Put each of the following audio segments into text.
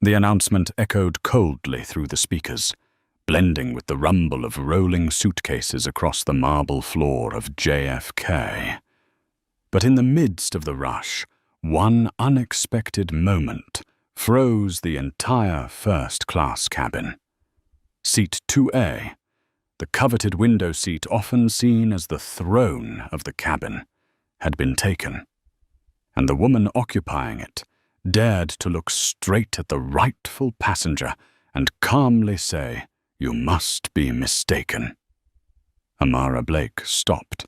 The announcement echoed coldly through the speakers, blending with the rumble of rolling suitcases across the marble floor of JFK. But in the midst of the rush, one unexpected moment froze the entire first-class cabin. Seat 2A, the coveted window seat often seen as the throne of the cabin, had been taken, and the woman occupying it dared to look straight at the rightful passenger and calmly say, "You must be mistaken." Amara Blake stopped,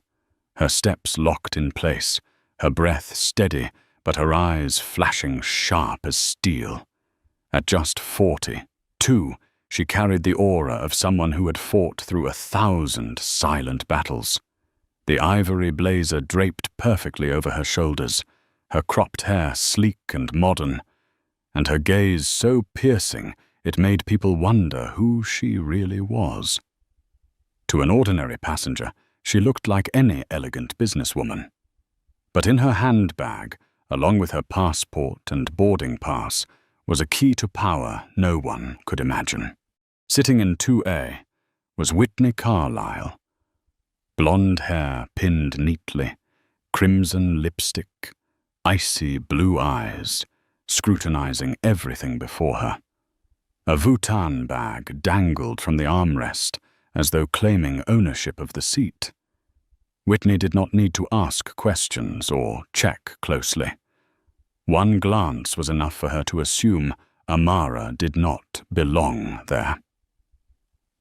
her steps locked in place, her breath steady, but her eyes flashing sharp as steel. At just 42, she carried the aura of someone who had fought through 1,000 silent battles. The ivory blazer draped perfectly over her shoulders, her cropped hair sleek and modern, and her gaze so piercing it made people wonder who she really was. To an ordinary passenger, she looked like any elegant businesswoman. But in her handbag, along with her passport and boarding pass, was a key to power no one could imagine. Sitting in 2A was Whitney Carlyle. Blonde hair pinned neatly, crimson lipstick, icy blue eyes, scrutinizing everything before her. A Vuitton bag dangled from the armrest as though claiming ownership of the seat. Whitney did not need to ask questions or check closely. One glance was enough for her to assume Amara did not belong there.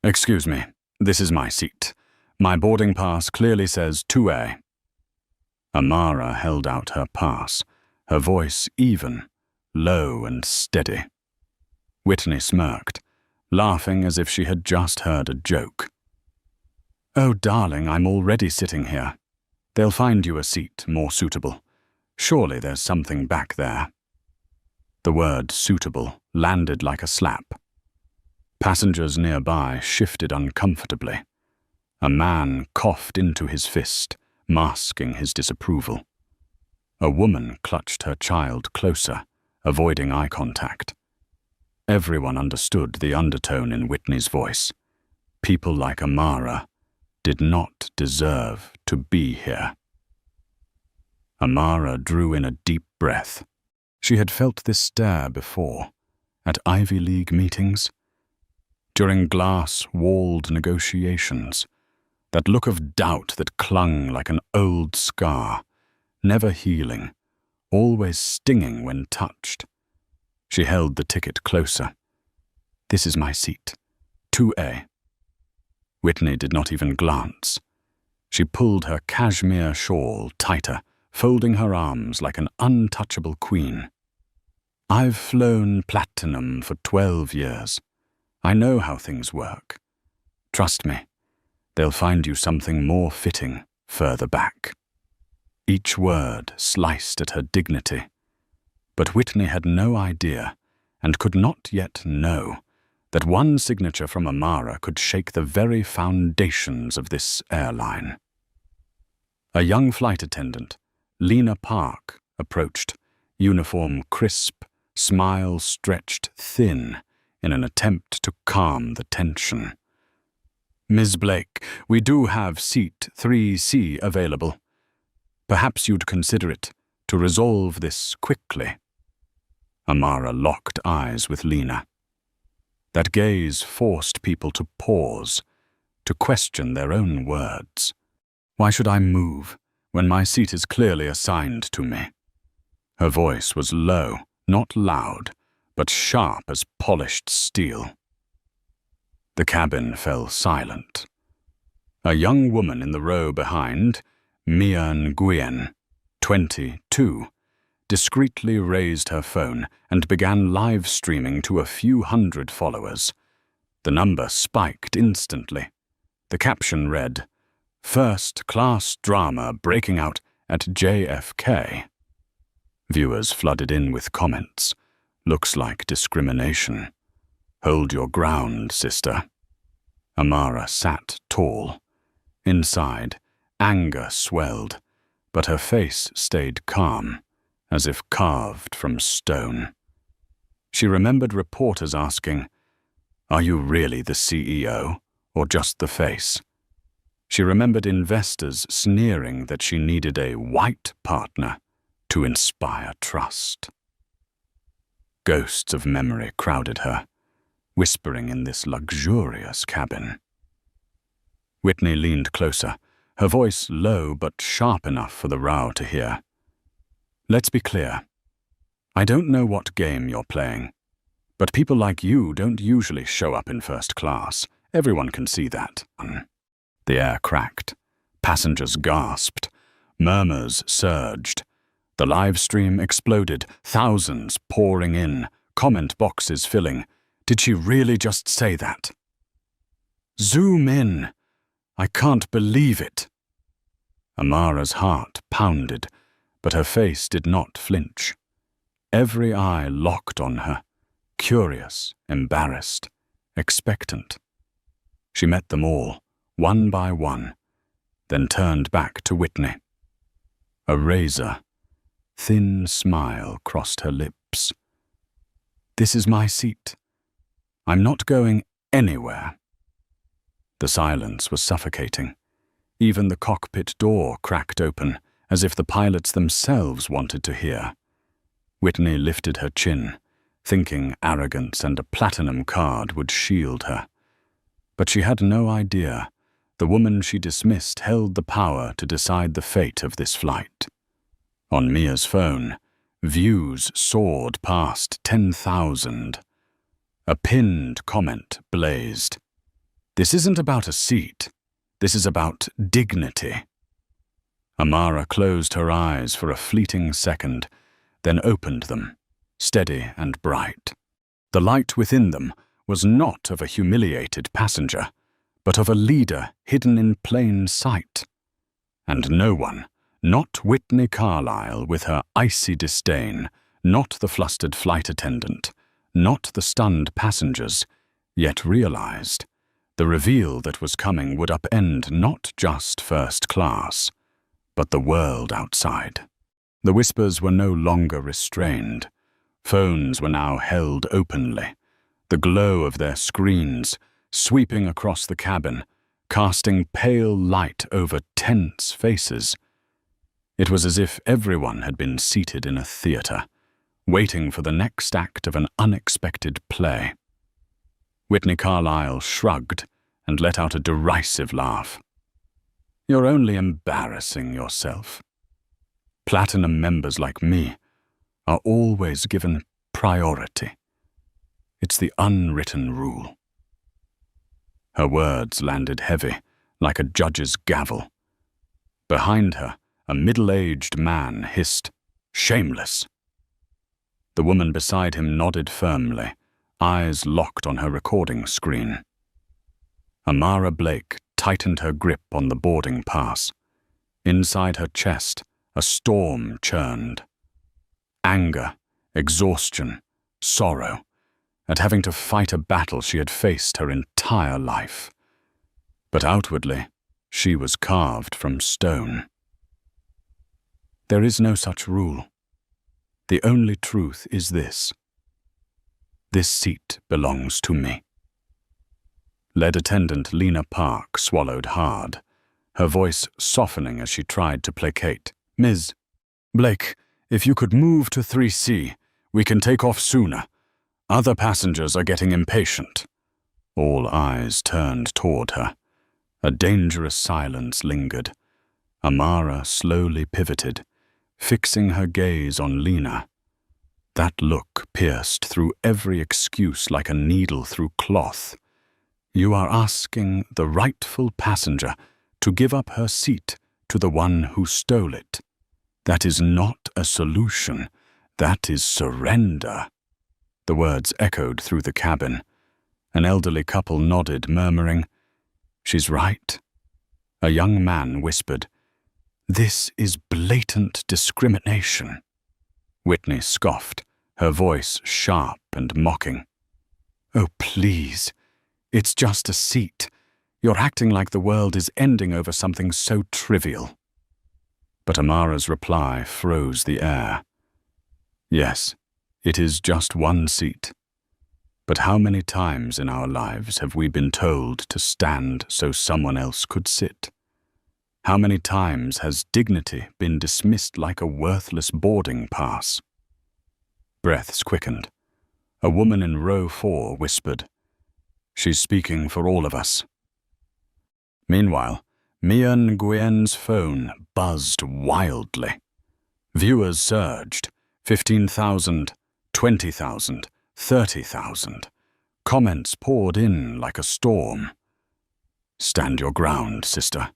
"Excuse me, this is my seat. My boarding pass clearly says 2A. Amara held out her pass, her voice even, low and steady. Whitney smirked, laughing as if she had just heard a joke. "Oh, darling, I'm already sitting here. They'll find you a seat more suitable. Surely there's something back there." The word suitable landed like a slap. Passengers nearby shifted uncomfortably. A man coughed into his fist, masking his disapproval. A woman clutched her child closer, avoiding eye contact. Everyone understood the undertone in Whitney's voice. People like Amara did not deserve to be here. Amara drew in a deep breath. She had felt this stare before, at Ivy League meetings. During glass-walled negotiations, that look of doubt that clung like an old scar, never healing, always stinging when touched. She held the ticket closer. "This is my seat, 2A. Whitney did not even glance. She pulled her cashmere shawl tighter, folding her arms like an untouchable queen. "I've flown platinum for 12 years. I know how things work. Trust me, they'll find you something more fitting further back." Each word sliced at her dignity. But Whitney had no idea, and could not yet know, that one signature from Amara could shake the very foundations of this airline. A young flight attendant, Lena Park, approached, uniform crisp, smile stretched thin in an attempt to calm the tension. "Ms. Blake, we do have seat 3C available. Perhaps you'd consider it to resolve this quickly." Amara locked eyes with Lena. That gaze forced people to pause, to question their own words. "Why should I move when my seat is clearly assigned to me?" Her voice was low, not loud, but sharp as polished steel. The cabin fell silent. A young woman in the row behind, Mia Nguyen, 22, discreetly raised her phone and began live streaming to a few hundred followers. The number spiked instantly. The caption read, "First-class drama breaking out at JFK." Viewers flooded in with comments. "Looks like discrimination. Hold your ground, sister." Amara sat tall. Inside, anger swelled, but her face stayed calm, as if carved from stone. She remembered reporters asking, "Are you really the CEO, or just the face?" She remembered investors sneering that she needed a white partner to inspire trust. Ghosts of memory crowded her, whispering in this luxurious cabin. Whitney leaned closer, her voice low but sharp enough for the row to hear. "Let's be clear. I don't know what game you're playing, but people like you don't usually show up in first class. Everyone can see that." The air cracked. Passengers gasped. Murmurs surged. The live stream exploded, thousands pouring in, comment boxes filling. Did she really just say that? "Zoom in! I can't believe it!" Amara's heart pounded, but her face did not flinch. Every eye locked on her, curious, embarrassed, expectant. She met them all, one by one, then turned back to Whitney. A razor-thin smile crossed her lips. "This is my seat. I'm not going anywhere." The silence was suffocating. Even the cockpit door cracked open, as if the pilots themselves wanted to hear. Whitney lifted her chin, thinking arrogance and a platinum card would shield her. But she had no idea. The woman she dismissed held the power to decide the fate of this flight. On Mia's phone, views soared past 10,000. A pinned comment blazed. "This isn't about a seat. This is about dignity." Amara closed her eyes for a fleeting second, then opened them, steady and bright. The light within them was not of a humiliated passenger, but of a leader hidden in plain sight. And no one, not Whitney Carlyle with her icy disdain, not the flustered flight attendant, not the stunned passengers, yet realized the reveal that was coming would upend not just first class, but the world outside. The whispers were no longer restrained. Phones were now held openly, the glow of their screens sweeping across the cabin, casting pale light over tense faces. It was as if everyone had been seated in a theater, waiting for the next act of an unexpected play. Whitney Carlyle shrugged and let out a derisive laugh. "You're only embarrassing yourself. Platinum members like me are always given priority. It's the unwritten rule." Her words landed heavy, like a judge's gavel. Behind her, a middle-aged man hissed, "Shameless!" The woman beside him nodded firmly, eyes locked on her recording screen. Amara Blake tightened her grip on the boarding pass. Inside her chest, a storm churned. Anger, exhaustion, sorrow, at having to fight a battle she had faced her entire life. But outwardly, she was carved from stone. There is no such rule. The only truth is this. This seat belongs to me. Lead attendant Lena Park swallowed hard, her voice softening as she tried to placate. "Ms. Blake, if you could move to 3C, we can take off sooner. Other passengers are getting impatient." All eyes turned toward her. A dangerous silence lingered. Amara slowly pivoted, fixing her gaze on Lena. That look pierced through every excuse like a needle through cloth. "You are asking the rightful passenger to give up her seat to the one who stole it. That is not a solution. That is surrender." The words echoed through the cabin. An elderly couple nodded, murmuring, "She's right." A young man whispered, "This is blatant discrimination." Whitney scoffed, her voice sharp and mocking. "Oh, please. It's just a seat. You're acting like the world is ending over something so trivial." But Amara's reply froze the air. "Yes, It is just one seat. But how many times in our lives have we been told to stand so someone else could sit? How many times has dignity been dismissed like a worthless boarding pass? Breaths quickened. A woman in row 4 whispered, "She's speaking for all of us." Meanwhile, Mia Nguyen's phone buzzed wildly. Viewers surged. 15,000, 20,000, 30,000. Comments poured in like a storm. "Stand your ground, sister.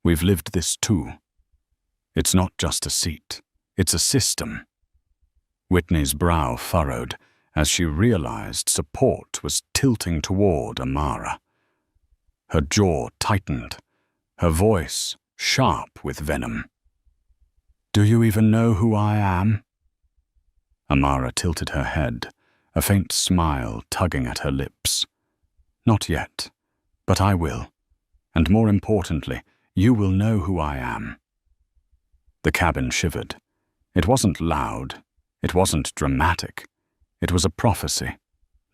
We've lived this too. It's not just a seat. It's a system." Whitney's brow furrowed as she realized support was tilting toward Amara. Her jaw tightened, her voice sharp with venom. "Do you even know who I am?" Amara tilted her head, a faint smile tugging at her lips. "Not yet, but I will. And more importantly, you will know who I am." The cabin shivered. It wasn't loud. It wasn't dramatic. It was a prophecy,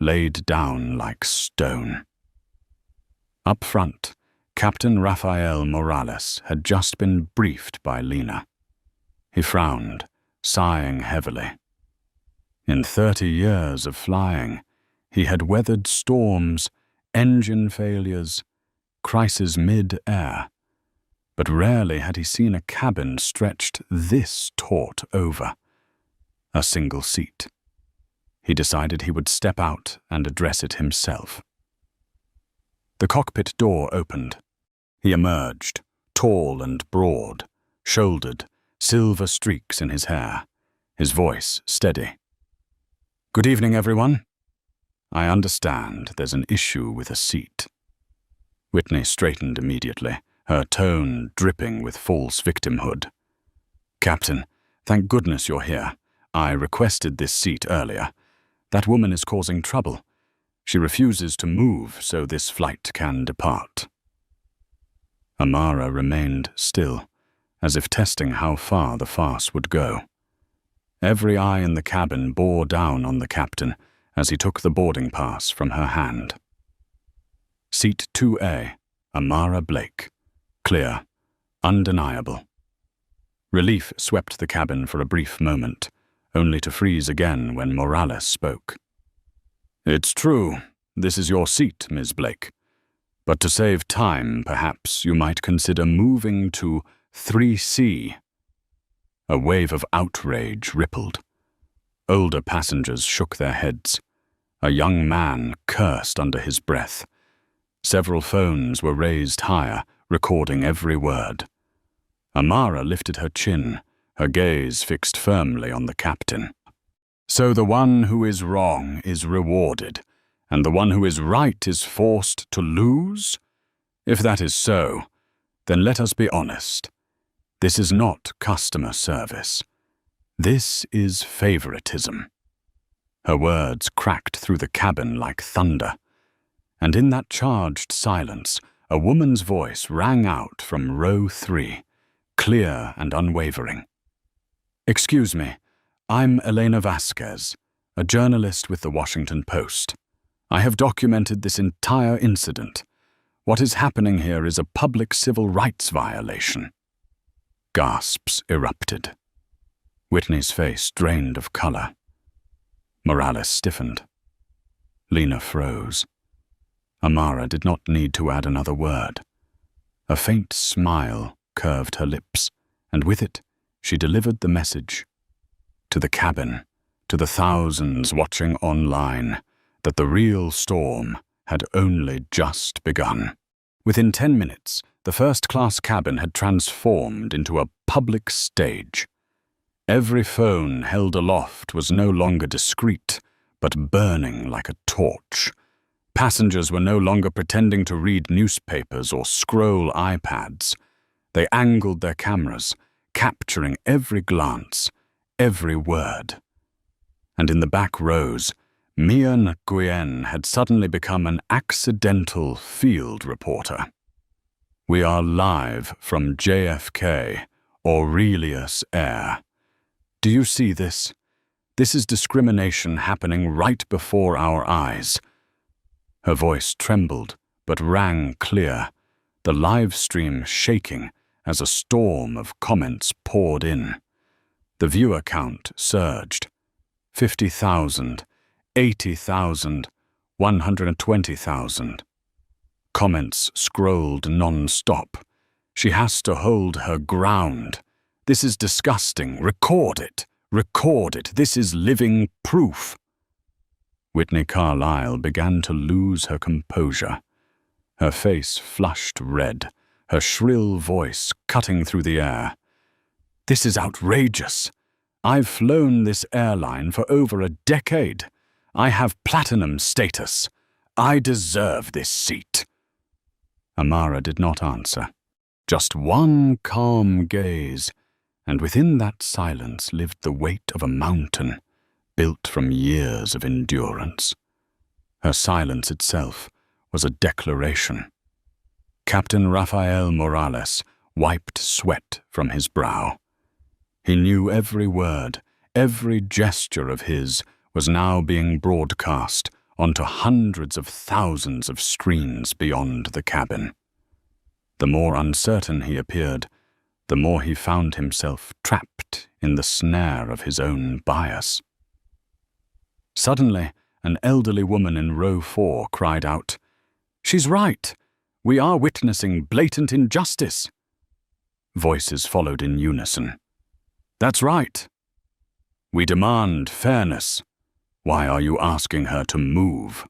laid down like stone. Up front, Captain Rafael Morales had just been briefed by Lena. He frowned, sighing heavily. In 30 years of flying, he had weathered storms, engine failures, crises mid-air, but rarely had he seen a cabin stretched this taut over. A single seat. He decided he would step out and address it himself. The cockpit door opened. He emerged, tall and broad, shouldered, silver streaks in his hair, his voice steady. "Good evening, everyone. I understand there's an issue with a seat." Whitney straightened immediately, her tone dripping with false victimhood. "Captain, thank goodness you're here. I requested this seat earlier. That woman is causing trouble. She refuses to move so this flight can depart." Amara remained still, as if testing how far the farce would go. Every eye in the cabin bore down on the captain as he took the boarding pass from her hand. Seat 2A, Amara Blake. Clear, undeniable. Relief swept the cabin for a brief moment, only to freeze again when Morales spoke. "It's true, this is your seat, Ms. Blake. But to save time, perhaps you might consider moving to 3C. A wave of outrage rippled. Older passengers shook their heads. A young man cursed under his breath. Several phones were raised higher, recording every word. Amara lifted her chin, her gaze fixed firmly on the captain. "So the one who is wrong is rewarded, and the one who is right is forced to lose? If that is so, then let us be honest. This is not customer service. This is favoritism." Her words cracked through the cabin like thunder, and in that charged silence, a woman's voice rang out from row 3, clear and unwavering. "Excuse me, I'm Elena Vasquez, a journalist with the Washington Post. I have documented this entire incident. What is happening here is a public civil rights violation." Gasps erupted. Whitney's face drained of color. Morales stiffened. Lena froze. Amara did not need to add another word. A faint smile curved her lips, and with it, she delivered the message. To the cabin, to the thousands watching online, that the real storm had only just begun. Within 10 minutes, the first-class cabin had transformed into a public stage. Every phone held aloft was no longer discreet, but burning like a torch. Passengers were no longer pretending to read newspapers or scroll iPads. They angled their cameras, capturing every glance, every word. And in the back rows, Mia Nguyen had suddenly become an accidental field reporter. "We are live from JFK, Aurelius Air. Do you see this? This is discrimination happening right before our eyes." Her voice trembled, but rang clear, the live stream shaking as a storm of comments poured in. The viewer count surged. 50,000, 80,000, 120,000. Comments scrolled non-stop. "She has to hold her ground. This is disgusting. Record it. Record it. This is living proof." Whitney Carlyle began to lose her composure. Her face flushed red, her shrill voice cutting through the air. "This is outrageous. I've flown this airline for over a decade. I have platinum status. I deserve this seat." Amara did not answer. Just one calm gaze, and within that silence lived the weight of a mountain, built from years of endurance. Her silence itself was a declaration. Captain Rafael Morales wiped sweat from his brow. He knew every word, every gesture of his was now being broadcast onto hundreds of thousands of screens beyond the cabin. The more uncertain he appeared, the more he found himself trapped in the snare of his own bias. Suddenly, an elderly woman in row 4 cried out, "She's right! We are witnessing blatant injustice!" Voices followed in unison. "That's right! We demand fairness. Why are you asking her to move?"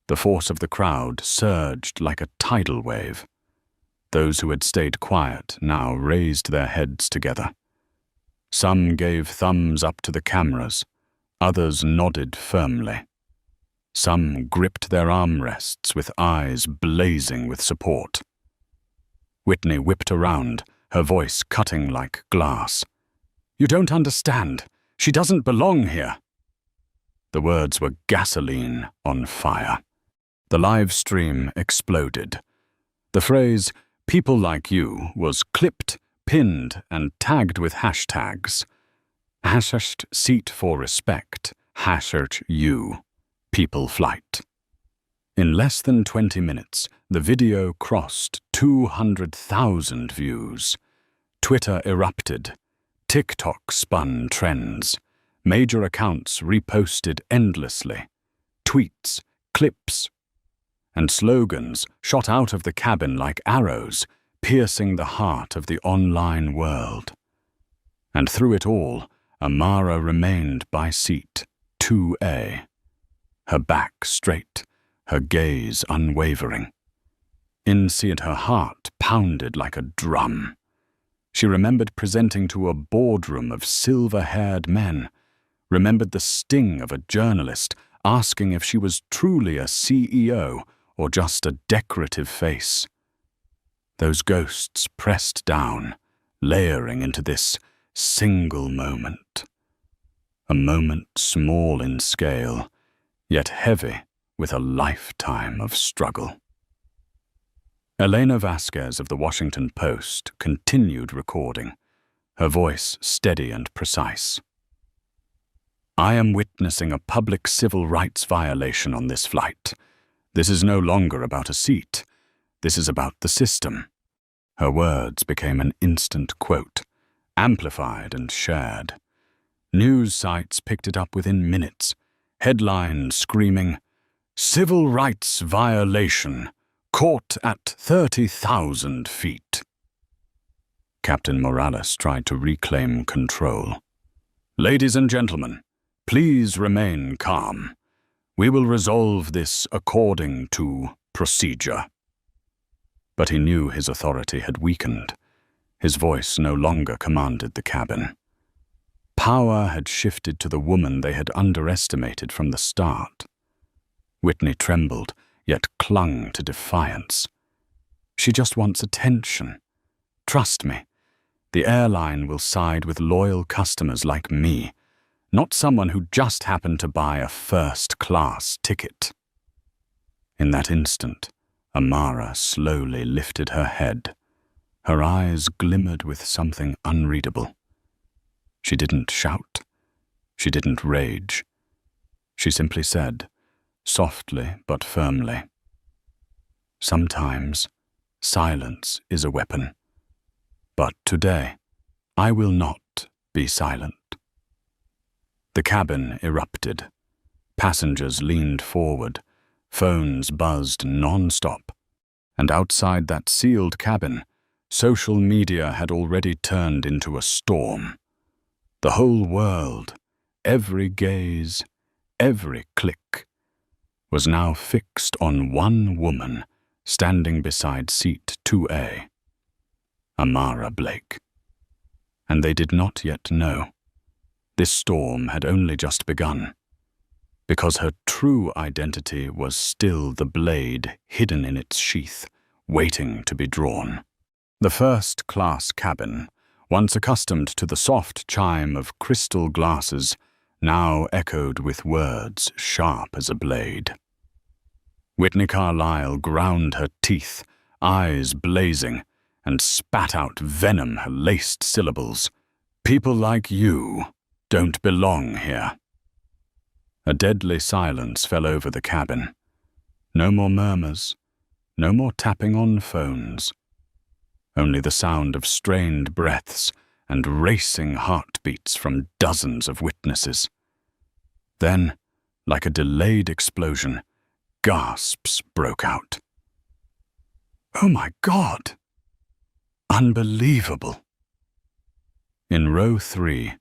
The force of the crowd surged like a tidal wave. Those who had stayed quiet now raised their heads together. Some gave thumbs up to the cameras, others nodded firmly. Some gripped their armrests with eyes blazing with support. Whitney whipped around, her voice cutting like glass. "You don't understand. She doesn't belong here." The words were gasoline on fire. The live stream exploded. The phrase, "people like you," was clipped, pinned, and tagged with hashtags. Hashtag seat for respect, hashtag you, people flight. In less than 20 minutes, the video crossed 200,000 views. Twitter erupted. TikTok spun trends. Major accounts reposted endlessly. Tweets, clips, and slogans shot out of the cabin like arrows, piercing the heart of the online world. And through it all, Amara remained by seat 2A. Her back straight, her gaze unwavering. Inside her heart pounded like a drum. She remembered presenting to a boardroom of silver-haired men, remembered the sting of a journalist asking if she was truly a CEO or just a decorative face. Those ghosts pressed down, layering into this single moment. A moment small in scale, yet heavy with a lifetime of struggle. Elena Vasquez of the Washington Post continued recording, her voice steady and precise. "I am witnessing a public civil rights violation on this flight. This is no longer about a seat. This is about the system." Her words became an instant quote, amplified and shared. News sites picked it up within minutes, headlines screaming, "Civil rights violation, caught at 30,000 feet." Captain Morales tried to reclaim control. "Ladies and gentlemen, please remain calm. We will resolve this according to procedure." But he knew his authority had weakened. His voice no longer commanded the cabin. Power had shifted to the woman they had underestimated from the start. Whitney trembled, yet clung to defiance. "She just wants attention. Trust me, the airline will side with loyal customers like me, not someone who just happened to buy a first-class ticket." In that instant, Amara slowly lifted her head. Her eyes glimmered with something unreadable. She didn't shout. She didn't rage. She simply said, softly but firmly, "Sometimes silence is a weapon, but today I will not be silent." The cabin erupted. Passengers leaned forward. Phones buzzed non-stop. And outside that sealed cabin, social media had already turned into a storm. The whole world, every gaze, every click, was now fixed on one woman standing beside seat 2A, Amara Blake. And they did not yet know. This storm had only just begun, because her true identity was still the blade hidden in its sheath, waiting to be drawn. The first-class cabin, once accustomed to the soft chime of crystal glasses, now echoed with words sharp as a blade. Whitney Carlyle ground her teeth, eyes blazing, and spat out venom-laced syllables. "People like you don't belong here." A deadly silence fell over the cabin. No more murmurs, no more tapping on phones. Only the sound of strained breaths and racing heartbeats from dozens of witnesses. Then, like a delayed explosion, gasps broke out. "Oh my God! Unbelievable!" In row 3,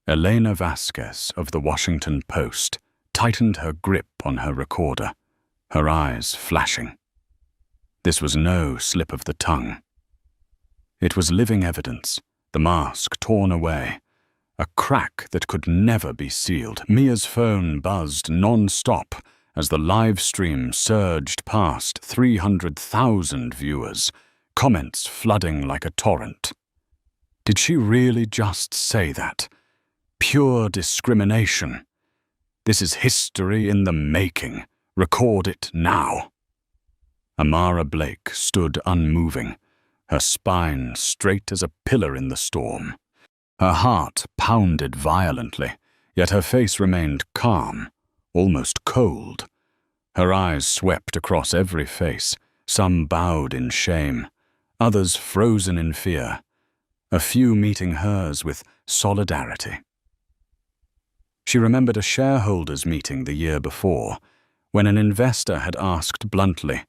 Elena Vasquez of the Washington Post tightened her grip on her recorder, her eyes flashing. This was no slip of the tongue. It was living evidence, the mask torn away, a crack that could never be sealed. Mia's phone buzzed non-stop as the live stream surged past 300,000 viewers, comments flooding like a torrent. Did she really just say that? Pure discrimination. This is history in the making. Record it now. Amara Blake stood unmoving, her spine straight as a pillar in the storm. Her heart pounded violently, yet her face remained calm, almost cold. Her eyes swept across every face, some bowed in shame, others frozen in fear, a few meeting hers with solidarity. She remembered a shareholders' meeting the year before, when an investor had asked bluntly,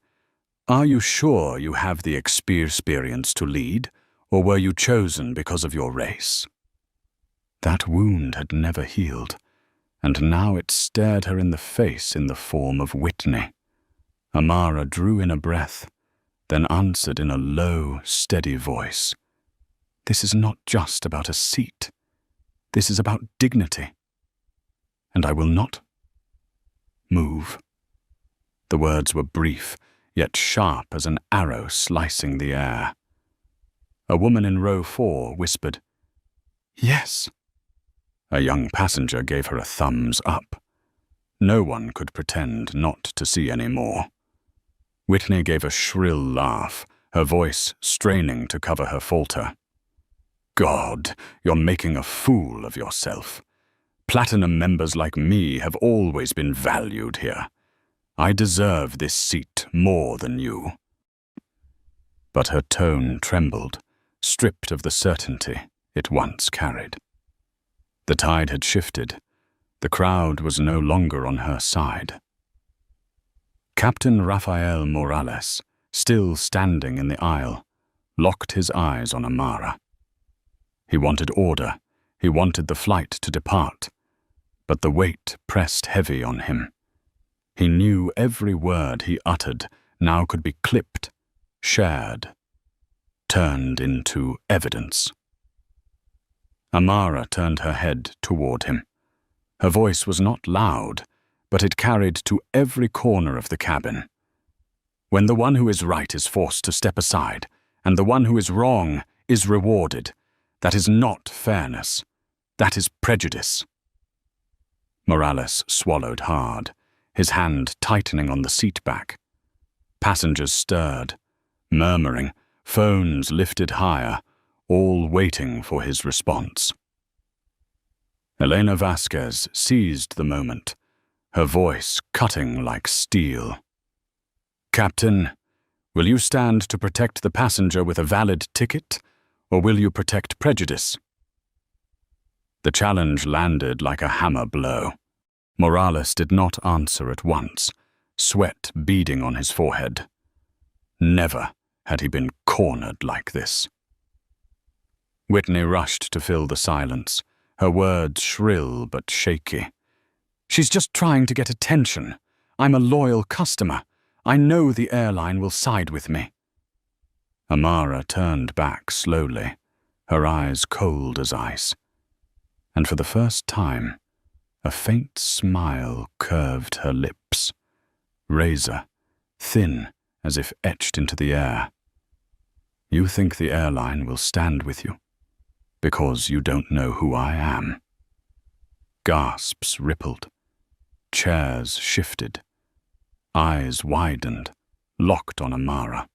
"Are you sure you have the experience to lead, or were you chosen because of your race?" That wound had never healed, and now it stared her in the face in the form of Whitney. Amara drew in a breath, then answered in a low, steady voice, "This is not just about a seat. This is about dignity. And I will not move." The words were brief, yet sharp as an arrow slicing the air. A woman in row 4 whispered, "Yes." A young passenger gave her a thumbs up. No one could pretend not to see any more. Whitney gave a shrill laugh, her voice straining to cover her falter. "God, you're making a fool of yourself. Platinum members like me have always been valued here. I deserve this seat more than you." But her tone trembled, stripped of the certainty it once carried. The tide had shifted. The crowd was no longer on her side. Captain Rafael Morales, still standing in the aisle, locked his eyes on Amara. He wanted order. He wanted the flight to depart. But the weight pressed heavy on him. He knew every word he uttered now could be clipped, shared, turned into evidence. Amara turned her head toward him. Her voice was not loud, but it carried to every corner of the cabin. "When the one who is right is forced to step aside, and the one who is wrong is rewarded, that is not fairness. That is prejudice." Morales swallowed hard, his hand tightening on the seat back. Passengers stirred, murmuring, phones lifted higher, all waiting for his response. Elena Vasquez seized the moment, her voice cutting like steel. "Captain, will you stand to protect the passenger with a valid ticket, or will you protect prejudice?" The challenge landed like a hammer blow. Morales did not answer at once, sweat beading on his forehead. Never had he been cornered like this. Whitney rushed to fill the silence, her words shrill but shaky. "She's just trying to get attention. I'm a loyal customer. I know the airline will side with me." Amara turned back slowly, her eyes cold as ice. And for the first time, a faint smile curved her lips, razor, thin as if etched into the air. "You think the airline will stand with you? Because you don't know who I am." Gasps rippled. Chairs shifted. Eyes widened, locked on Amara.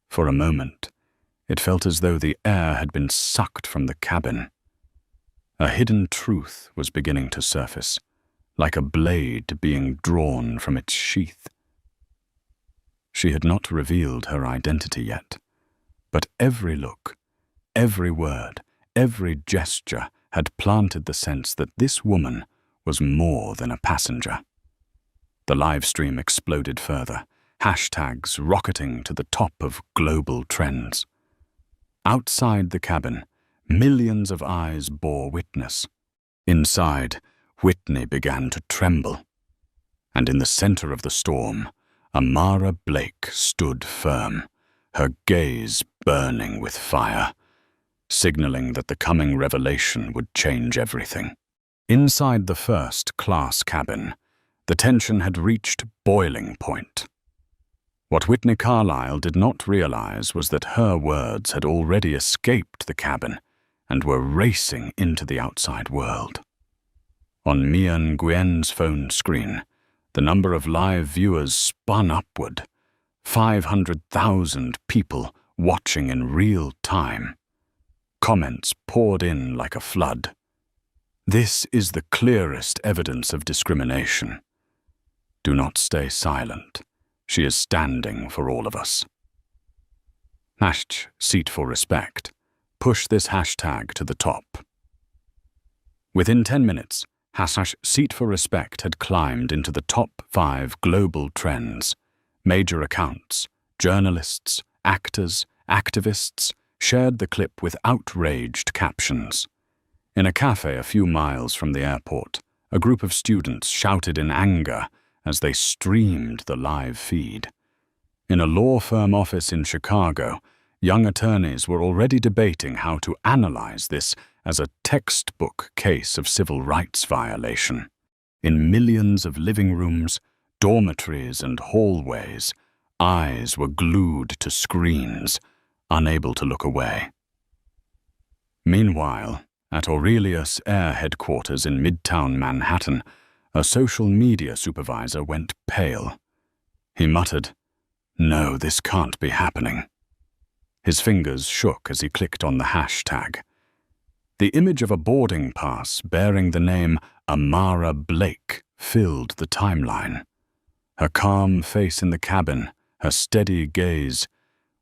For a moment, it felt as though the air had been sucked from the cabin. A hidden truth was beginning to surface, like a blade being drawn from its sheath. She had not revealed her identity yet, but every look, every word, every gesture had planted the sense that this woman was more than a passenger. The live stream exploded further, hashtags rocketing to the top of global trends. Outside the cabin, millions of eyes bore witness. Inside, Whitney began to tremble. And in the center of the storm, Amara Blake stood firm, her gaze burning with fire, signaling that the coming revelation would change everything. Inside the first-class cabin, the tension had reached boiling point. What Whitney Carlyle did not realize was that her words had already escaped the cabin and were racing into the outside world. On Mian Nguyen's phone screen, the number of live viewers spun upward, 500,000 people watching in real time. Comments poured in like a flood. "This is the clearest evidence of discrimination. Do not stay silent. She is standing for all of us." #Seat for Respect. Push this hashtag to the top. Within 10 minutes, #Seat for Respect had climbed into the top 5 global trends. Major accounts, journalists, actors, activists shared the clip with outraged captions. In a cafe a few miles from the airport, a group of students shouted in anger as they streamed the live feed. In a law firm office in Chicago, young attorneys were already debating how to analyze this as a textbook case of civil rights violation. In millions of living rooms, dormitories, and hallways, eyes were glued to screens, unable to look away. Meanwhile, at Aurelius Air headquarters in Midtown Manhattan, a social media supervisor went pale. He muttered, "No, this can't be happening." His fingers shook as he clicked on the hashtag. The image of a boarding pass bearing the name Amara Blake filled the timeline. Her calm face in the cabin, her steady gaze,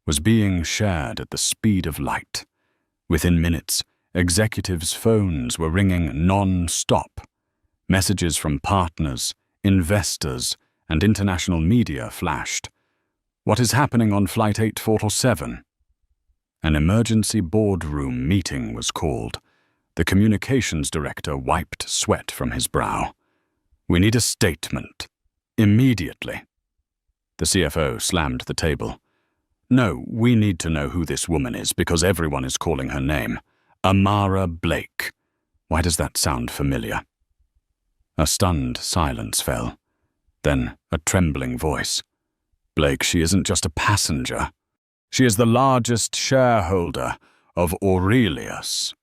was being shared at the speed of light. Within minutes, executives' phones were ringing non-stop. Messages from partners, investors, and international media flashed. "What is happening on Flight 8447? An emergency boardroom meeting was called. The communications director wiped sweat from his brow. "We need a statement. Immediately." The CFO slammed the table. "No, we need to know who this woman is because everyone is calling her name. Amara Blake. Why does that sound familiar?" A stunned silence fell. Then a trembling voice. "Blake, she isn't just a passenger. She is the largest shareholder of Aurelius."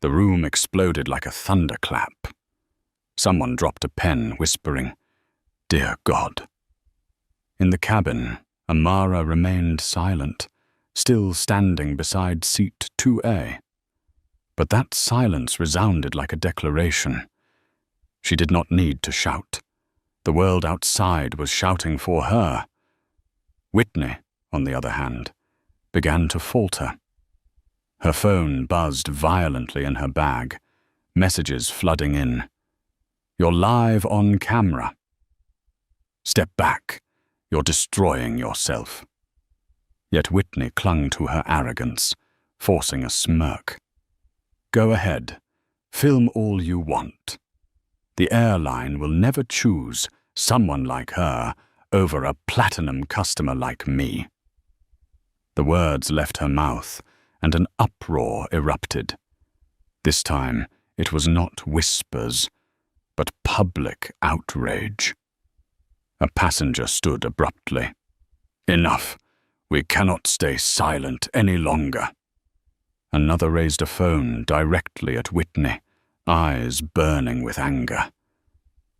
The room exploded like a thunderclap. Someone dropped a pen, whispering, "Dear God." In the cabin, Amara remained silent, still standing beside seat 2A. But that silence resounded like a declaration. She did not need to shout. The world outside was shouting for her. Whitney, on the other hand, began to falter. Her phone buzzed violently in her bag, messages flooding in. "You're live on camera." "Step back. You're destroying yourself." Yet Whitney clung to her arrogance, forcing a smirk. "Go ahead. Film all you want. The airline will never choose someone like her over a platinum customer like me." The words left her mouth, and an uproar erupted. This time, it was not whispers, but public outrage. A passenger stood abruptly. "Enough. We cannot stay silent any longer." Another raised a phone directly at Whitney, eyes burning with anger.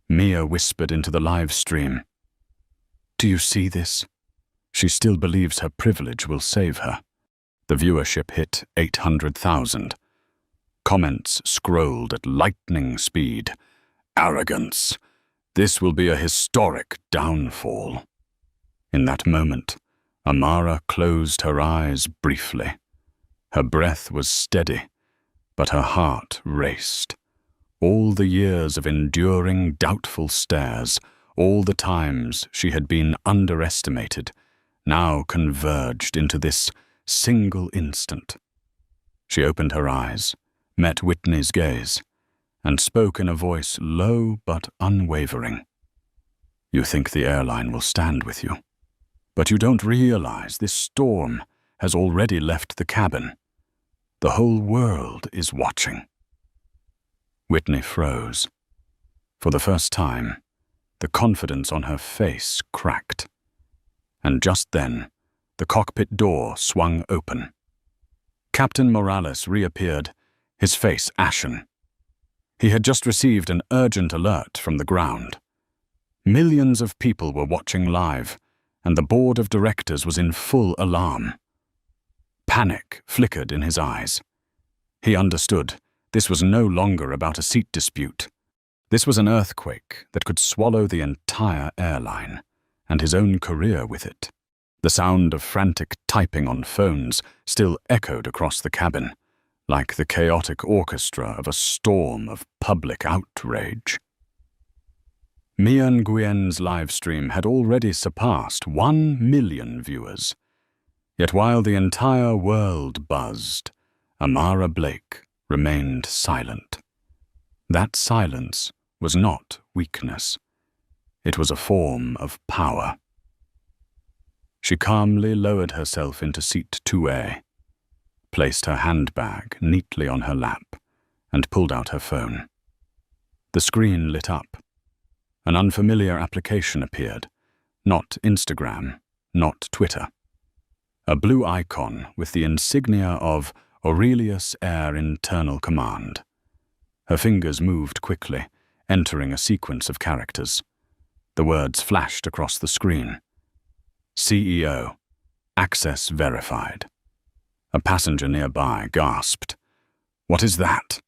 Mia whispered into the live stream. "Do you see this?" She still believes her privilege will save her. The viewership hit 800,000. Comments scrolled at lightning speed. "Arrogance. This will be a historic downfall." In that moment, Amara closed her eyes briefly. Her breath was steady, but her heart raced. All the years of enduring doubtful stares, all the times she had been underestimated, now converged into this single instant. She opened her eyes, met Whitney's gaze, and spoke in a voice low but unwavering. "You think the airline will stand with you, but you don't realize this storm has already left the cabin. The whole world is watching." Whitney froze. For the first time, the confidence on her face cracked. And just then, the cockpit door swung open. Captain Morales reappeared, his face ashen. He had just received an urgent alert from the ground. Millions of people were watching live, and the board of directors was in full alarm. Panic flickered in his eyes. He understood this was no longer about a seat dispute. This was an earthquake that could swallow the entire airline, and his own career with it. The sound of frantic typing on phones still echoed across the cabin, like the chaotic orchestra of a storm of public outrage. Mia Nguyen's livestream had already surpassed 1 million viewers. Yet while the entire world buzzed, Amara Blake remained silent. That silence was not weakness. It was a form of power. She calmly lowered herself into seat 2A, placed her handbag neatly on her lap, and pulled out her phone. The screen lit up. An unfamiliar application appeared. Not Instagram, not Twitter. A blue icon with the insignia of Aurelius Air Internal Command. Her fingers moved quickly, entering a sequence of characters. The words flashed across the screen. CEO, access verified. A passenger nearby gasped. "What is that?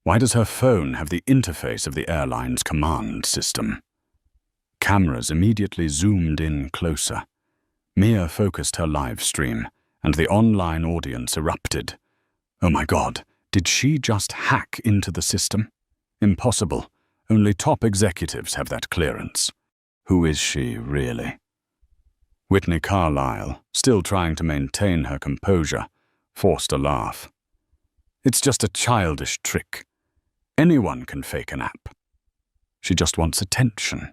Why does her phone have the interface of the airline's command system?" Cameras immediately zoomed in closer. Mia focused her live stream, and the online audience erupted. "Oh my God, did she just hack into the system? Impossible. Only top executives have that clearance. Who is she, really?" Whitney Carlyle, still trying to maintain her composure, forced a laugh. "It's just a childish trick. Anyone can fake an app. She just wants attention."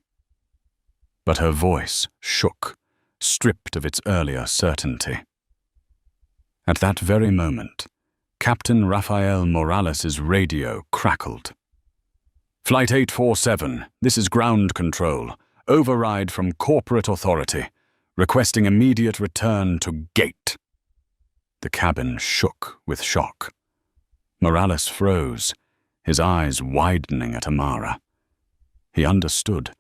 But her voice shook, stripped of its earlier certainty. At that very moment, Captain Rafael Morales' radio crackled. "Flight 847, this is ground control. Override from corporate authority. Requesting immediate return to gate." The cabin shook with shock. Morales froze, his eyes widening at Amara. He understood.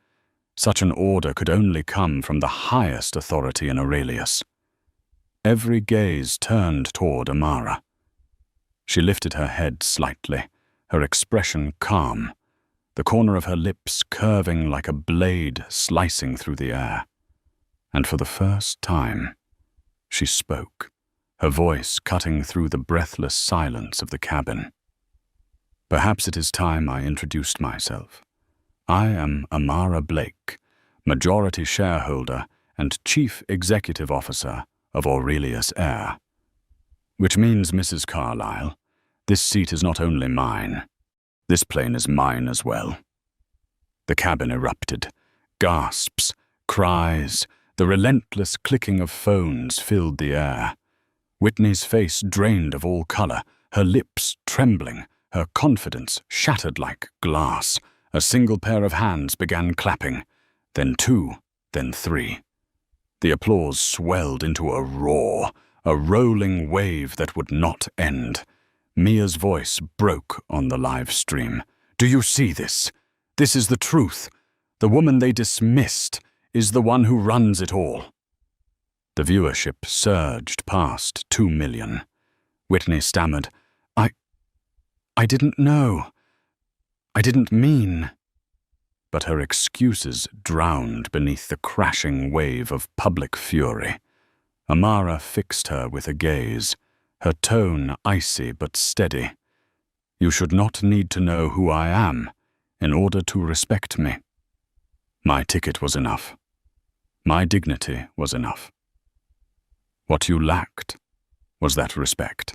Such an order could only come from the highest authority in Aurelius. Every gaze turned toward Amara. She lifted her head slightly, her expression calm, the corner of her lips curving like a blade slicing through the air. And for the first time, she spoke, her voice cutting through the breathless silence of the cabin. Perhaps it is time I introduced myself. I am Amara Blake, majority shareholder and chief executive officer of Aurelius Air. Which means, Mrs. Carlyle, this seat is not only mine, this plane is mine as well. The cabin erupted. Gasps, cries, the relentless clicking of phones filled the air. Whitney's face drained of all color, her lips trembling, her confidence shattered like glass. A single pair of hands began clapping, then two, then three. The applause swelled into a roar, a rolling wave that would not end. Mia's voice broke on the live stream. Do you see this? This is the truth. The woman they dismissed is the one who runs it all. The viewership surged past 2 million. Whitney stammered, I didn't know. I didn't mean. But her excuses drowned beneath the crashing wave of public fury. Amara fixed her with a gaze, her tone icy but steady. You should not need to know who I am in order to respect me. My ticket was enough. My dignity was enough. What you lacked was that respect.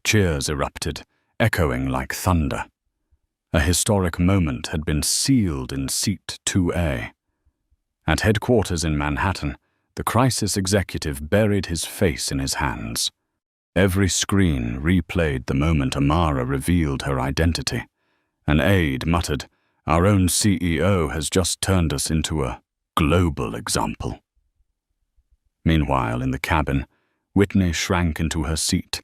Cheers erupted, echoing like thunder. A historic moment had been sealed in Seat 2A. At headquarters in Manhattan, the crisis executive buried his face in his hands. Every screen replayed the moment Amara revealed her identity. An aide muttered, "Our own CEO has just turned us into a global example." Meanwhile, in the cabin, Whitney shrank into her seat,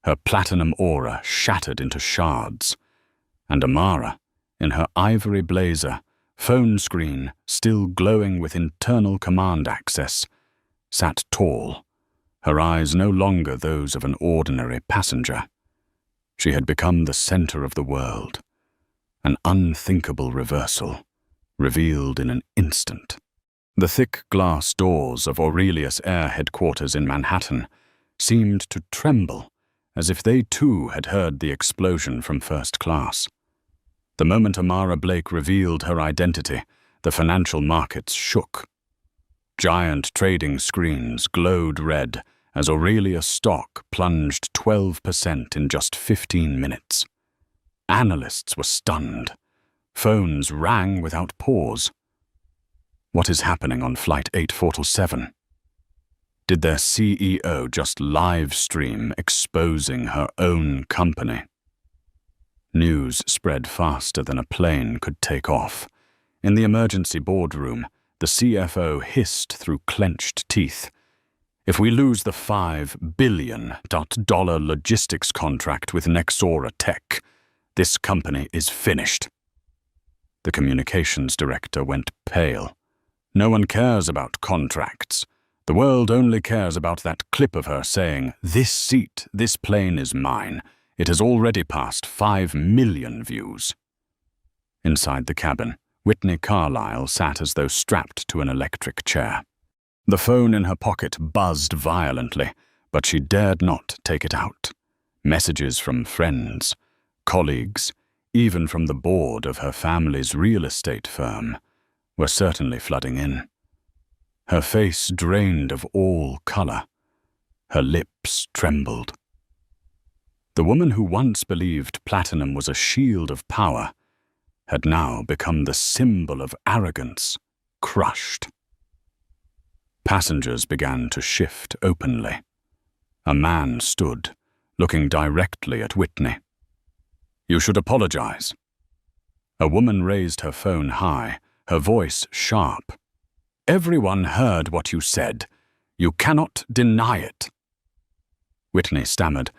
her platinum aura shattered into shards. And Amara, in her ivory blazer, phone screen still glowing with internal command access, sat tall, her eyes no longer those of an ordinary passenger. She had become the center of the world, an unthinkable reversal, revealed in an instant. The thick glass doors of Aurelius Air headquarters in Manhattan seemed to tremble, as if they too had heard the explosion from first class. The moment Amara Blake revealed her identity, the financial markets shook. Giant trading screens glowed red as Aurelius stock plunged 12% in just 15 minutes. Analysts were stunned. Phones rang without pause. What is happening on Flight 847? Did their CEO just live stream exposing her own company? News spread faster than a plane could take off. In the emergency boardroom, the CFO hissed through clenched teeth. If we lose the $5 billion logistics contract with Nexora Tech, this company is finished. The communications director went pale. No one cares about contracts. The world only cares about that clip of her saying, "This seat, this plane is mine." It has already passed 5 million views. Inside the cabin, Whitney Carlyle sat as though strapped to an electric chair. The phone in her pocket buzzed violently, but she dared not take it out. Messages from friends, colleagues, even from the board of her family's real estate firm, were certainly flooding in. Her face drained of all color. Her lips trembled. The woman who once believed platinum was a shield of power had now become the symbol of arrogance, crushed. Passengers began to shift openly. A man stood, looking directly at Whitney. "You should apologize." A woman raised her phone high, her voice sharp. "Everyone heard what you said. You cannot deny it." Whitney stammered,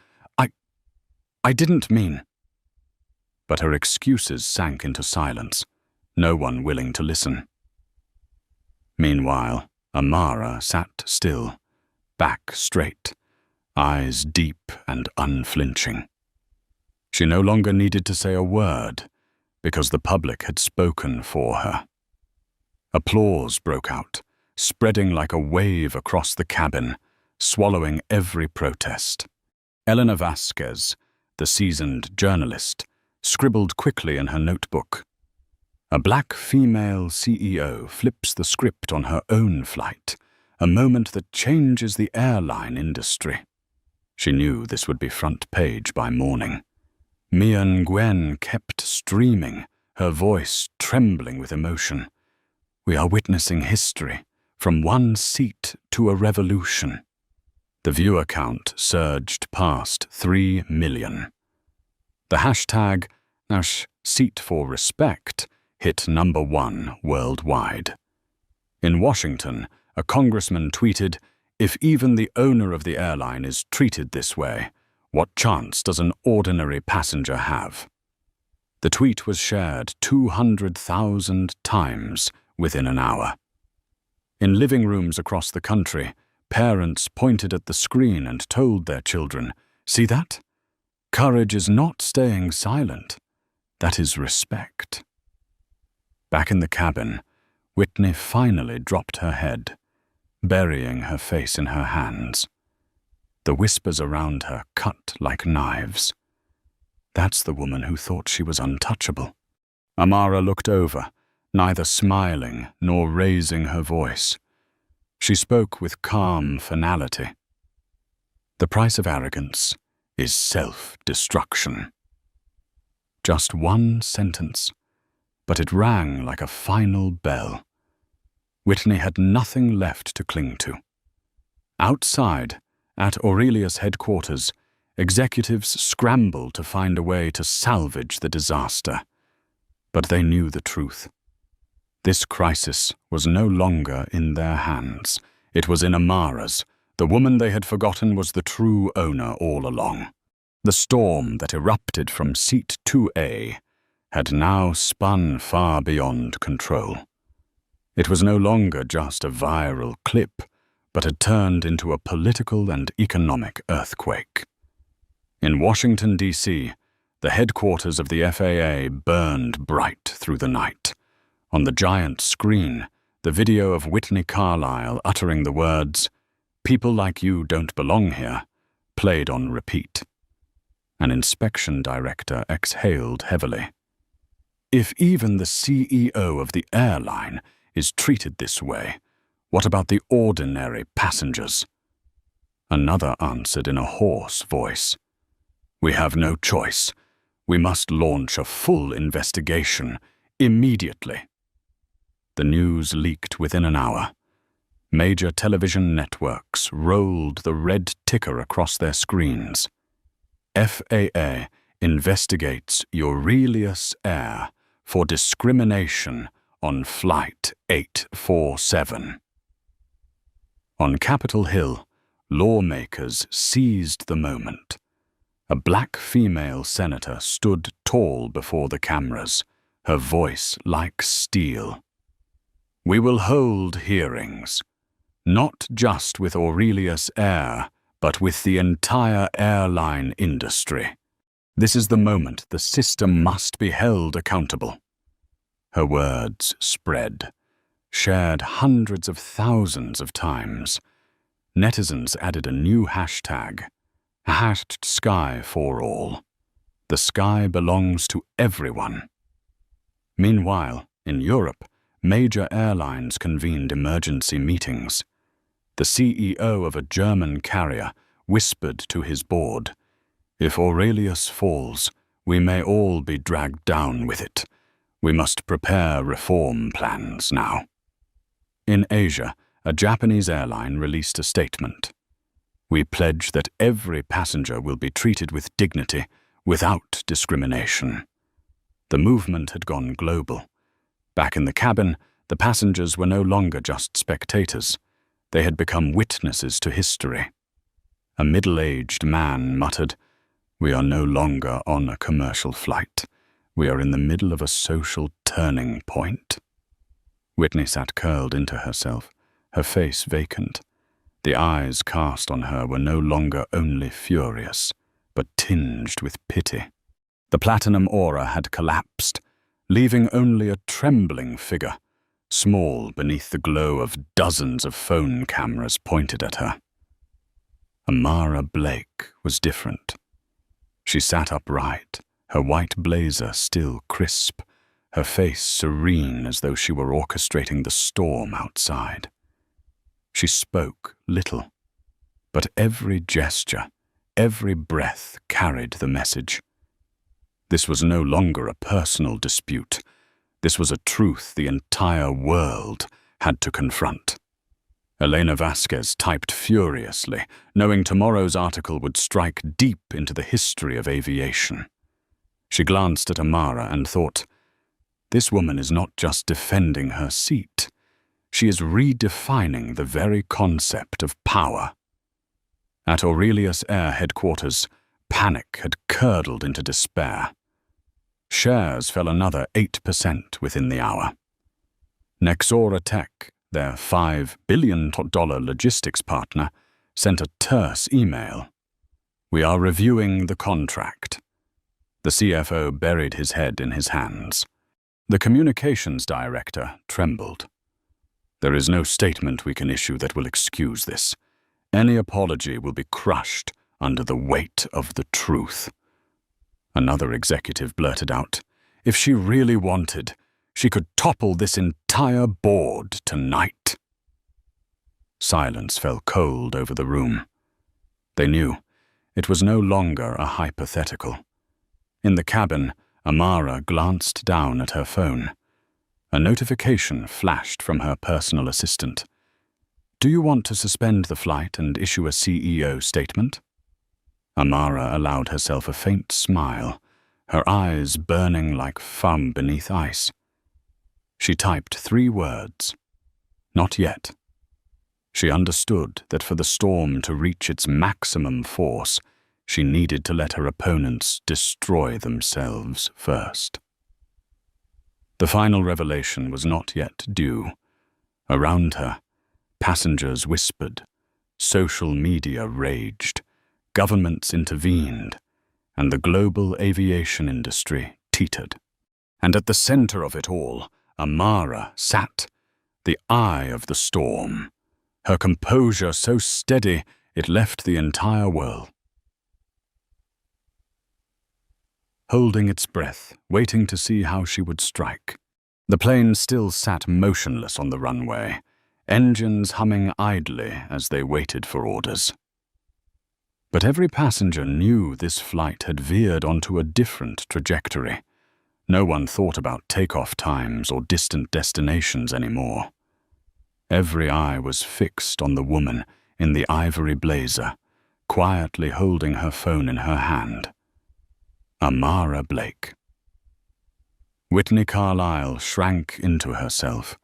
I didn't mean. But her excuses sank into silence, no one willing to listen. Meanwhile, Amara sat still, back straight, eyes deep and unflinching. She no longer needed to say a word, because the public had spoken for her. Applause broke out, spreading like a wave across the cabin, swallowing every protest. Elena Vasquez, the seasoned journalist, scribbled quickly in her notebook. A black female CEO flips the script on her own flight, a moment that changes the airline industry. She knew this would be front page by morning. Mia Nguyen kept streaming, her voice trembling with emotion. We are witnessing history, from one seat to a revolution. The viewer count surged past 3 million. The hashtag #SeatForRespect hit #1 worldwide. In Washington, a congressman tweeted, "If even the owner of the airline is treated this way, what chance does an ordinary passenger have?" The tweet was shared 200,000 times within an hour. In living rooms across the country, parents pointed at the screen and told their children, "See that? Courage is not staying silent. That is respect." Back in the cabin, Whitney finally dropped her head, burying her face in her hands. The whispers around her cut like knives. That's the woman who thought she was untouchable. Amara looked over, neither smiling nor raising her voice. She spoke with calm finality. The price of arrogance is self-destruction. Just one sentence, but it rang like a final bell. Whitney had nothing left to cling to. Outside, at Aurelius' headquarters, executives scrambled to find a way to salvage the disaster. But they knew the truth. This crisis was no longer in their hands. It was in Amara's. The woman they had forgotten was the true owner all along. The storm that erupted from Seat 2A had now spun far beyond control. It was no longer just a viral clip, but had turned into a political and economic earthquake. In Washington, D.C., the headquarters of the FAA burned bright through the night. On the giant screen, the video of Whitney Carlisle uttering the words, "People like you don't belong here," played on repeat. An inspection director exhaled heavily. If even the CEO of the airline is treated this way, what about the ordinary passengers? Another answered in a hoarse voice, "We have no choice. We must launch a full investigation immediately." The news leaked within an hour. Major television networks rolled the red ticker across their screens. FAA investigates Aurelius Air for discrimination on Flight 847. On Capitol Hill, lawmakers seized the moment. A black female senator stood tall before the cameras, her voice like steel. "We will hold hearings, not just with Aurelius Air, but with the entire airline industry. This is the moment the system must be held accountable." Her words spread, shared hundreds of thousands of times. Netizens added a new hashtag, #SkyForAll. The sky belongs to everyone. Meanwhile, in Europe, major airlines convened emergency meetings. The CEO of a German carrier whispered to his board, "If Aurelius falls, we may all be dragged down with it. We must prepare reform plans now." In Asia, a Japanese airline released a statement. "We pledge that every passenger will be treated with dignity, without discrimination." The movement had gone global. Back in the cabin, the passengers were no longer just spectators. They had become witnesses to history. A middle-aged man muttered, "We are no longer on a commercial flight. We are in the middle of a social turning point." Whitney sat curled into herself, her face vacant. The eyes cast on her were no longer only furious, but tinged with pity. The platinum aura had collapsed, leaving only a trembling figure, small beneath the glow of dozens of phone cameras pointed at her. Amara Blake was different. She sat upright, her white blazer still crisp, her face serene as though she were orchestrating the storm outside. She spoke little, but every gesture, every breath carried the message. This was no longer a personal dispute. This was a truth the entire world had to confront. Elena Vasquez typed furiously, knowing tomorrow's article would strike deep into the history of aviation. She glanced at Amara and thought, this woman is not just defending her seat. She is redefining the very concept of power. At Aurelius Air headquarters, panic had curdled into despair. Shares fell another 8% within the hour. Nexora Tech, their $5 billion logistics partner, sent a terse email. We are reviewing the contract. The CFO buried his head in his hands. The communications director trembled. There is no statement we can issue that will excuse this. Any apology will be crushed under the weight of the truth. Another executive blurted out, if she really wanted, she could topple this entire board tonight. Silence fell cold over the room. They knew it was no longer a hypothetical. In the cabin, Amara glanced down at her phone. A notification flashed from her personal assistant. Do you want to suspend the flight and issue a CEO statement? Amara allowed herself a faint smile, her eyes burning like fun beneath ice. She typed 3 words. Not yet. She understood that for the storm to reach its maximum force, she needed to let her opponents destroy themselves first. The final revelation was not yet due. Around her, passengers whispered, social media raged, governments intervened, and the global aviation industry teetered. And at the center of it all, Amara sat, the eye of the storm, her composure so steady it left the entire world holding its breath, waiting to see how she would strike. The plane still sat motionless on the runway, engines humming idly as they waited for orders. But every passenger knew this flight had veered onto a different trajectory. No one thought about takeoff times or distant destinations anymore. Every eye was fixed on the woman in the ivory blazer, quietly holding her phone in her hand. Amara Blake. Whitney Carlyle shrank into herself,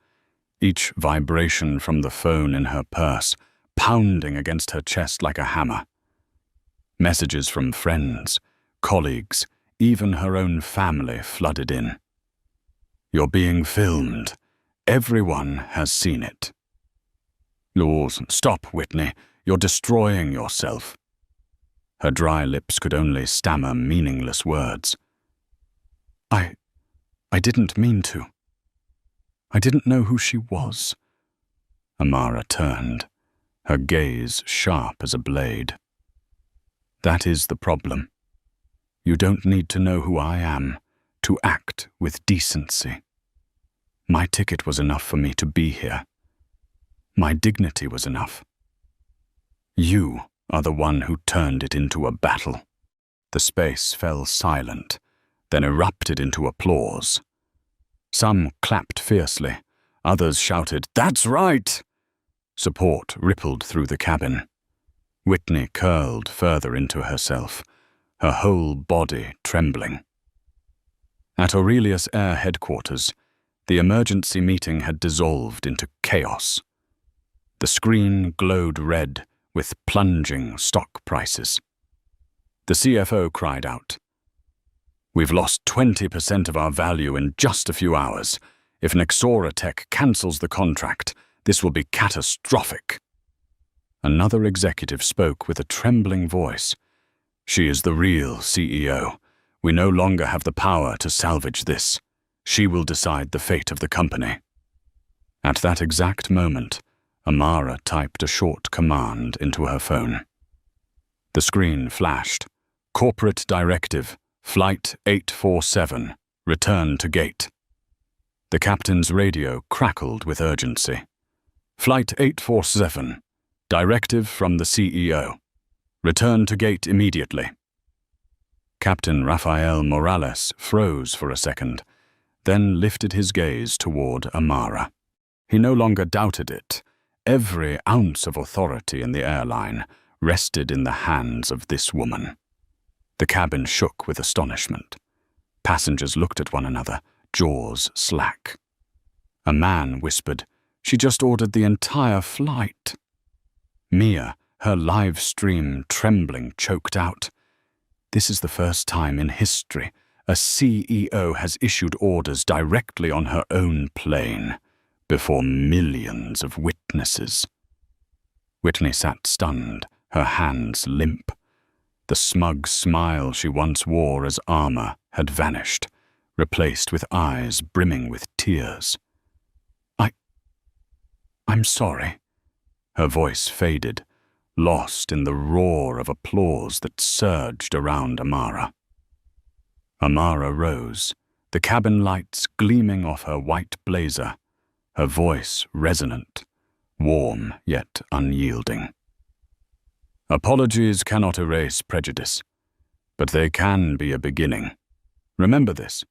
each vibration from the phone in her purse pounding against her chest like a hammer. Messages from friends, colleagues, even her own family flooded in. You're being filmed. Everyone has seen it. Laws, stop, Whitney. You're destroying yourself. Her dry lips could only stammer meaningless words. I didn't mean to. I didn't know who she was. Amara turned, her gaze sharp as a blade. That is the problem. You don't need to know who I am to act with decency. My ticket was enough for me to be here. My dignity was enough. You are the one who turned it into a battle. The space fell silent, then erupted into applause. Some clapped fiercely, others shouted, "That's right!" Support rippled through the cabin. Whitney curled further into herself, her whole body trembling. At Aurelius Air headquarters, the emergency meeting had dissolved into chaos. The screen glowed red with plunging stock prices. The CFO cried out, "We've lost 20% of our value in just a few hours. If Nexora Tech cancels the contract, this will be catastrophic." another executive spoke with a trembling voice. "She is the real CEO. We no longer have the power to salvage this. She will decide the fate of the company." At that exact moment, Amara typed a short command into her phone. The screen flashed. "Corporate Directive, Flight 847, return to gate." The captain's radio crackled with urgency. "Flight 847, directive from the CEO. Return to gate immediately." Captain Rafael Morales froze for a second, then lifted his gaze toward Amara. He no longer doubted it. Every ounce of authority in the airline rested in the hands of this woman. The cabin shook with astonishment. Passengers looked at one another, jaws slack. A man whispered, "She just ordered the entire flight." Mia, her live stream trembling, choked out, "This is the first time in history a CEO has issued orders directly on her own plane, before millions of witnesses." Whitney sat stunned, her hands limp. The smug smile she once wore as armor had vanished, replaced with eyes brimming with tears. I'm sorry." Her voice faded, lost in the roar of applause that surged around Amara. Amara rose, the cabin lights gleaming off her white blazer, her voice resonant, warm yet unyielding. "Apologies cannot erase prejudice, but they can be a beginning. Remember this.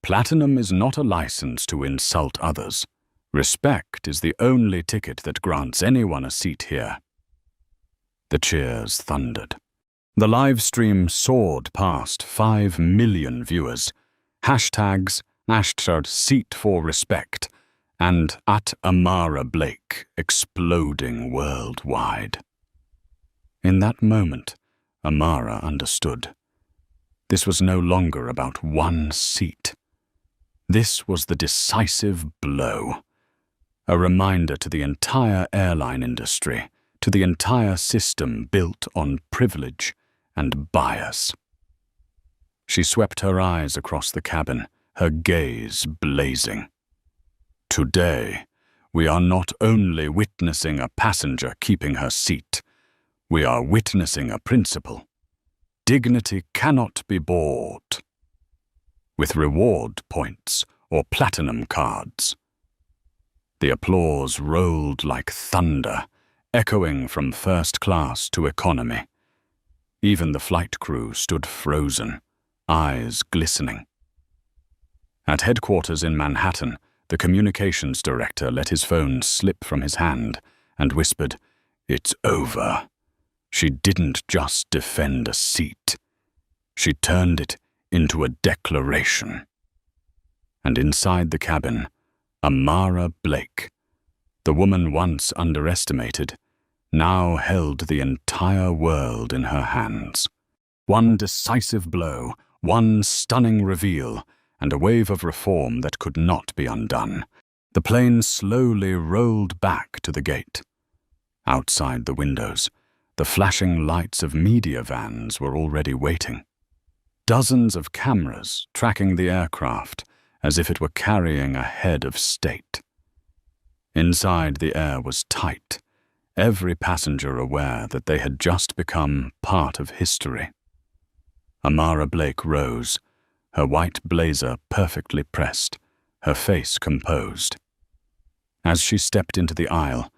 Platinum is not a license to insult others. Respect is the only ticket that grants anyone a seat here." The cheers thundered. The live stream soared past 5 million viewers. Hashtags, #SeatForRespect, and @AmaraBlake exploding worldwide. In that moment, Amara understood. This was no longer about one seat. This was the decisive blow. A reminder to the entire airline industry, to the entire system built on privilege and bias. She swept her eyes across the cabin, her gaze blazing. Today, we are not only witnessing a passenger keeping her seat, we are witnessing a principle. Dignity cannot be bought with reward points or platinum cards. The applause rolled like thunder, echoing from first class to economy. Even the flight crew stood frozen, eyes glistening. At headquarters in Manhattan, the communications director let his phone slip from his hand and whispered, "It's over." She didn't just defend a seat. She turned it into a declaration. And inside the cabin, Amara Blake, the woman once underestimated, now held the entire world in her hands. One decisive blow, one stunning reveal, and a wave of reform that could not be undone. The plane slowly rolled back to the gate. Outside the windows, the flashing lights of media vans were already waiting. Dozens of cameras tracking the aircraft as if it were carrying a head of state. Inside, the air was tight, every passenger aware that they had just become part of history. Amara Blake rose, her white blazer perfectly pressed, her face composed. As she stepped into the aisle,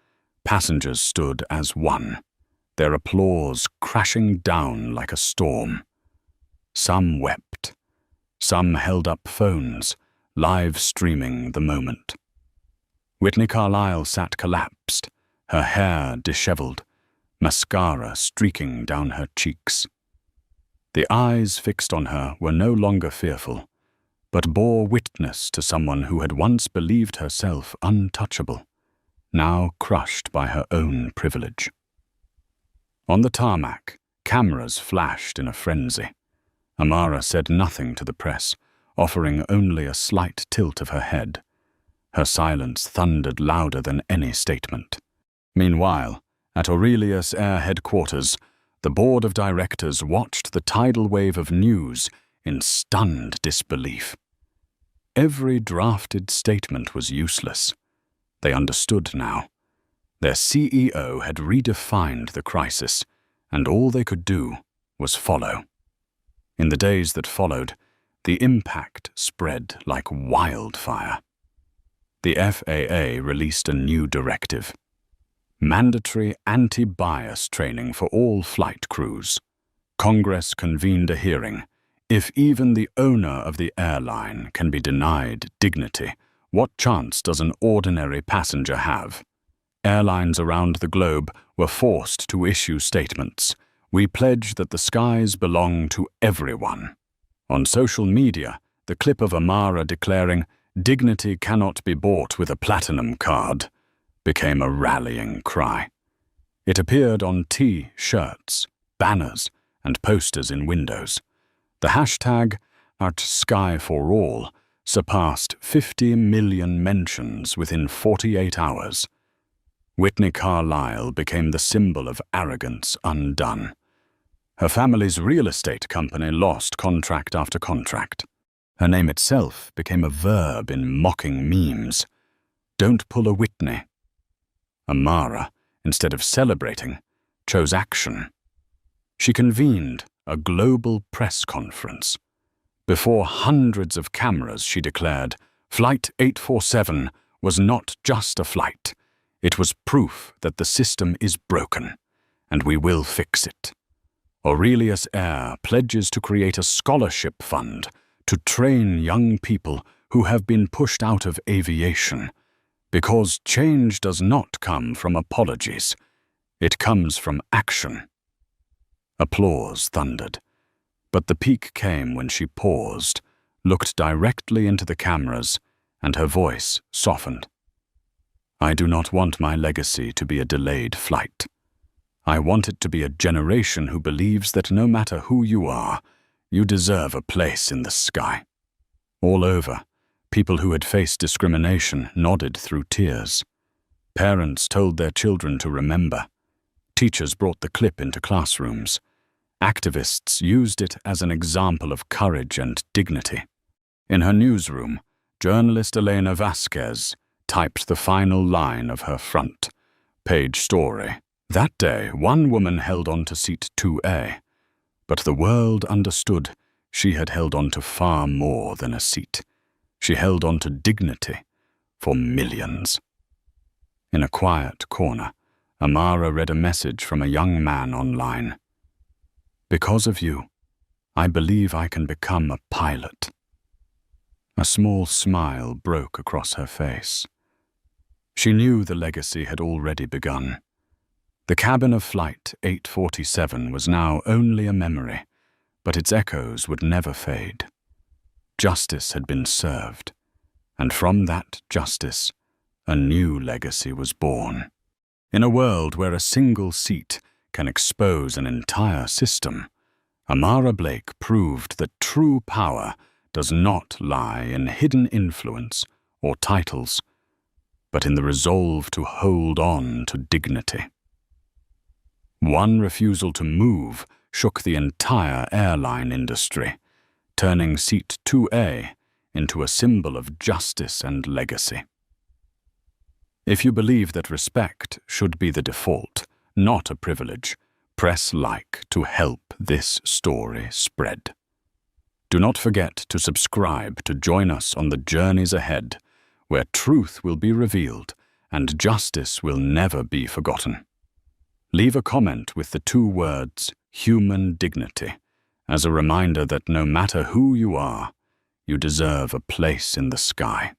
passengers stood as one, their applause crashing down like a storm. Some wept. Some held up phones, live streaming the moment. Whitney Carlisle sat collapsed, her hair disheveled, mascara streaking down her cheeks. The eyes fixed on her were no longer fearful, but bore witness to someone who had once believed herself untouchable, now crushed by her own privilege. On the tarmac, cameras flashed in a frenzy. Amara said nothing to the press, offering only a slight tilt of her head. Her silence thundered louder than any statement. Meanwhile, At Aurelius Air headquarters, the board of directors watched the tidal wave of news in stunned disbelief. Every drafted statement was useless. They understood now. Their CEO had redefined the crisis, and all they could do was follow. In the days that followed, the impact spread like wildfire. The FAA released a new directive: mandatory anti-bias training for all flight crews. Congress convened a hearing. If even the owner of the airline can be denied dignity, what chance does an ordinary passenger have? Airlines around the globe were forced to issue statements. We pledge that the skies belong to everyone. On social media, the clip of Amara declaring, "Dignity cannot be bought with a platinum card," became a rallying cry. It appeared on T-shirts, banners, and posters in windows. The hashtag #SkyForAll surpassed 50 million mentions within 48 hours. Whitney Carlyle became the symbol of arrogance undone. Her family's real estate company lost contract after contract. Her name itself became a verb in mocking memes. Don't pull a Whitney. Amara, instead of celebrating, chose action. She convened a global press conference. Before hundreds of cameras, she declared, Flight 847 was not just a flight. It was proof that the system is broken, and we will fix it. Aurelius Air pledges to create a scholarship fund to train young people who have been pushed out of aviation, because change does not come from apologies. It comes from action. Applause thundered, but the peak came when she paused, looked directly into the cameras, and her voice softened. I do not want my legacy to be a delayed flight. I want it to be a generation who believes that no matter who you are, you deserve a place in the sky. All over, people who had faced discrimination nodded through tears. Parents told their children to remember. Teachers brought the clip into classrooms. Activists used it as an example of courage and dignity. In her newsroom, journalist Elena Vasquez typed the final line of her front page story. That day, one woman held on to seat 2A, but the world understood she had held on to far more than a seat. She held on to dignity for millions. In a quiet corner, Amara read a message from a young man online. Because of you, I believe I can become a pilot. A small smile broke across her face. She knew the legacy had already begun. The cabin of Flight 847 was now only a memory, but its echoes would never fade. Justice had been served, and from that justice, a new legacy was born. In a world where a single seat can expose an entire system, Amara Blake proved that true power does not lie in hidden influence or titles, but in the resolve to hold on to dignity. One refusal to move shook the entire airline industry, turning seat 2A into a symbol of justice and legacy. If you believe that respect should be the default, not a privilege, press like to help this story spread. Do not forget to subscribe to join us on the journeys ahead, where truth will be revealed and justice will never be forgotten. Leave a comment with the 2 words, human dignity, as a reminder that no matter who you are, you deserve a place in the sky.